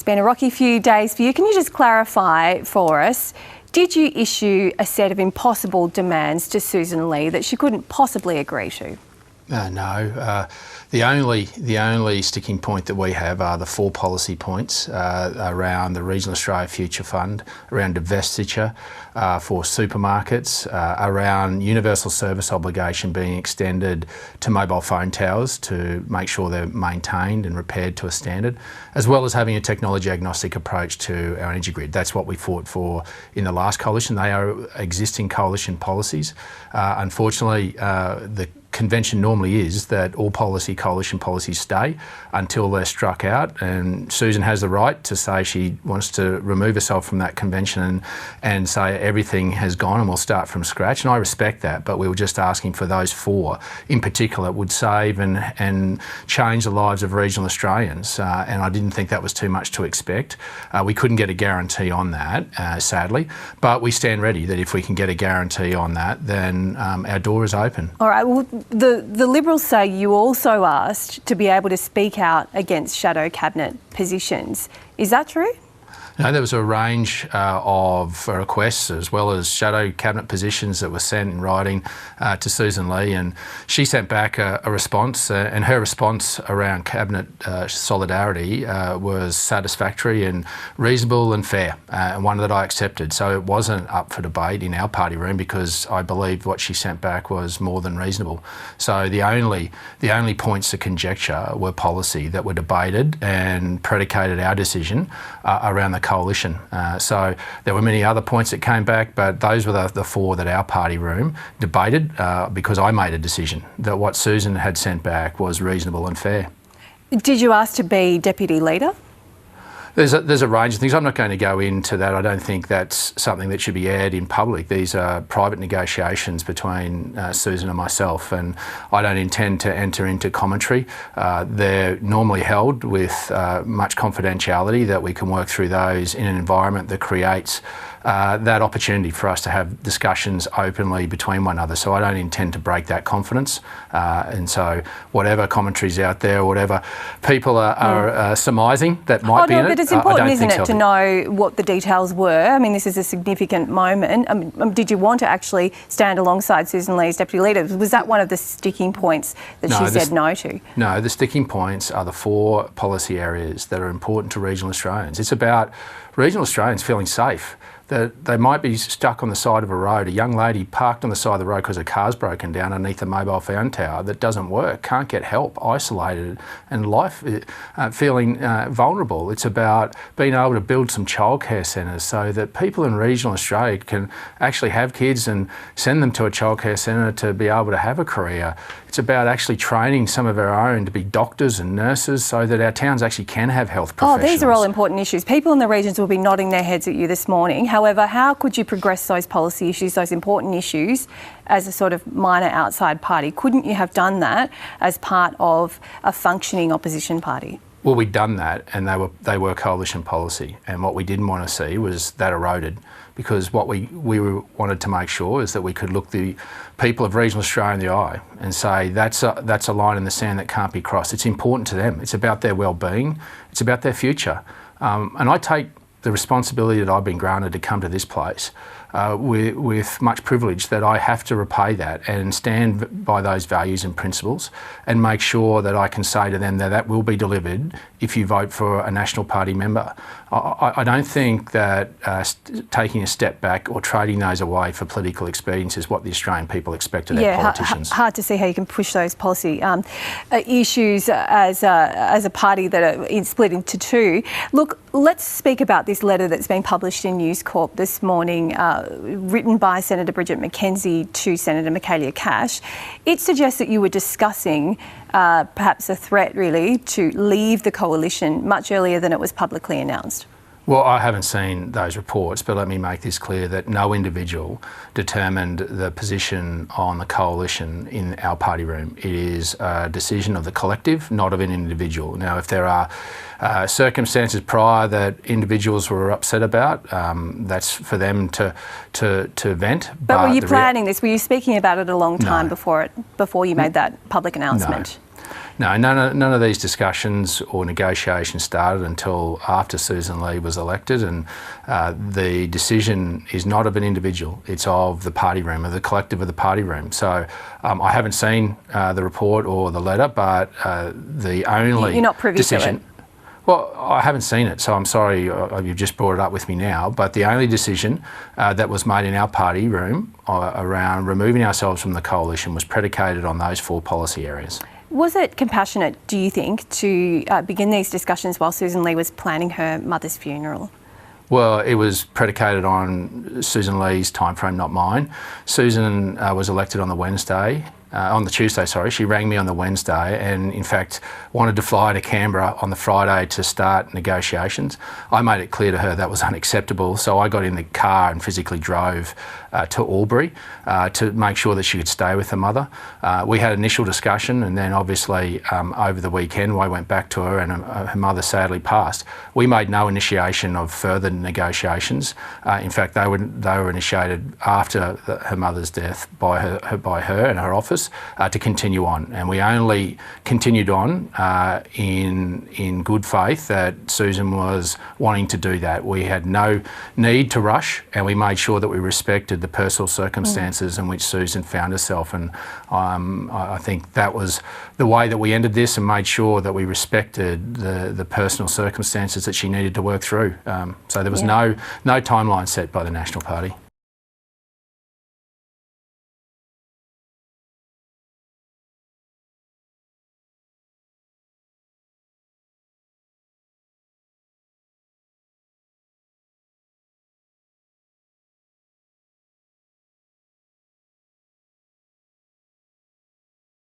been a rocky few days for you. Can you just clarify for us, did you issue a set of impossible demands to Susan Lee that she couldn't possibly agree to? No. The only sticking point that we have are the 4 policy points around the Regional Australia Future Fund, around divestiture for supermarkets, around universal service obligation being extended to mobile phone towers to make sure they're maintained and repaired to a standard, as well as having a technology agnostic approach to our energy grid. That's what we fought for in the last coalition. They are existing coalition policies. Unfortunately, the convention normally is that all coalition policies stay until they're struck out, and Susan has the right to say she wants to remove herself from that convention and say everything has gone and we'll start from scratch, and I respect that, but we were just asking for those 4 in particular would save and change the lives of regional Australians, and I didn't think that was too much to expect. We couldn't get a guarantee on that, sadly, but we stand ready that if we can get a guarantee on that, then our door is open. All right, well, the Liberals say you also asked to be able to speak out against shadow cabinet positions. Is that true? No, there was a range of requests as well as shadow cabinet positions that were sent in writing to Susan Lee, and she sent back a response, and her response around cabinet solidarity was satisfactory and reasonable and fair, and one that I accepted. So it wasn't up for debate in our party room because I believed what she sent back was more than reasonable. So the only points of conjecture were policy that were debated and predicated our decision around the coalition. So there were many other points that came back, but those were the 4 that our party room debated because I made a decision that what Susan had sent back was reasonable and fair. Did you ask to be deputy leader? There's a range of things. I'm not going to go into that. I don't think that's something that should be aired in public. These are private negotiations between Susan and myself, and I don't intend to enter into commentary. They're normally held with much confidentiality, that we can work through those in an environment that creates that opportunity for us to have discussions openly between one another. So I don't intend to break that confidence. And so whatever commentary's out there, whatever people are surmising that might be in it, but it's important, isn't it, to know what the details were? I mean, this is a significant moment. Did you want to actually stand alongside Susan Lee as deputy leader? Was that one of the sticking points that she said no to? No, the sticking points are the 4 policy areas that are important to regional Australians. It's about regional Australians feeling safe, that they might be stuck on the side of a road, a young lady parked on the side of the road because her car's broken down underneath a mobile phone tower that doesn't work, can't get help, isolated, and life feeling vulnerable. It's about being able to build some childcare centres so that people in regional Australia can actually have kids and send them to a childcare centre to be able to have a career. It's about actually training some of our own to be doctors and nurses so that our towns actually can have health professionals. Oh, these are all important issues. People in the regions will be nodding their heads at you this morning. However, how could you progress those policy issues, those important issues, as a sort of minor outside party? Couldn't you have done that as part of a functioning opposition party? Well, we'd done that, and they were coalition policy, and what we didn't want to see was that eroded, because what we wanted to make sure is that we could look the people of regional Australia in the eye and say that's a line in the sand that can't be crossed. It's important to them. It's about their well-being. It's about their future. And I take the responsibility that I've been granted to come to this place with much privilege, that I have to repay that and stand by those values and principles and make sure that I can say to them that that will be delivered if you vote for a National Party member. I don't think that taking a step back or trading those away for political expedience is what the Australian people expect of their politicians. Hard to see how you can push those policy issues as a party that are split into 2. Look, let's speak about this letter that's been published in News Corp this morning, written by Senator Bridget McKenzie to Senator Michaelia Cash. It suggests that you were discussing perhaps a threat, really, to leave the coalition much earlier than it was publicly announced. Well, I haven't seen those reports, but let me make this clear that no individual determined the position on the coalition in our party room. It is a decision of the collective, not of an individual. Now, if there are circumstances prior that individuals were upset about, that's for them to vent. But were you planning this? Were you speaking about it a long time before you made that public announcement? No. No, none of these discussions or negotiations started until after Susan Lee was elected, and the decision is not of an individual, it's of the party room, of the collective of the party room. So I haven't seen the report or the letter, but the only You're not privy decision... to it? Well, I haven't seen it, so I'm sorry you've just brought it up with me now, but the only decision that was made in our party room around removing ourselves from the coalition was predicated on those 4 policy areas. Was it compassionate, do you think, to begin these discussions while Susan Lee was planning her mother's funeral? Well, it was predicated on Susan Lee's timeframe, not mine. Susan was elected on the Tuesday, sorry. She rang me on the Wednesday and, in fact, wanted to fly to Canberra on the Friday to start negotiations. I made it clear to her that was unacceptable, so I got in the car and physically drove to Albury to make sure that she could stay with her mother. We had initial discussion, and then obviously over the weekend I went back to her and her mother sadly passed. We made no initiation of further negotiations. In fact, they were initiated after her mother's death by her and her office to continue on, and we only continued on in good faith that Susan was wanting to do that. We had no need to rush, and we made sure that we respected the personal circumstances in which Susan found herself, and I think that was the way that we ended this and made sure that we respected the personal circumstances that she needed to work through. So there was no timeline set by the National Party.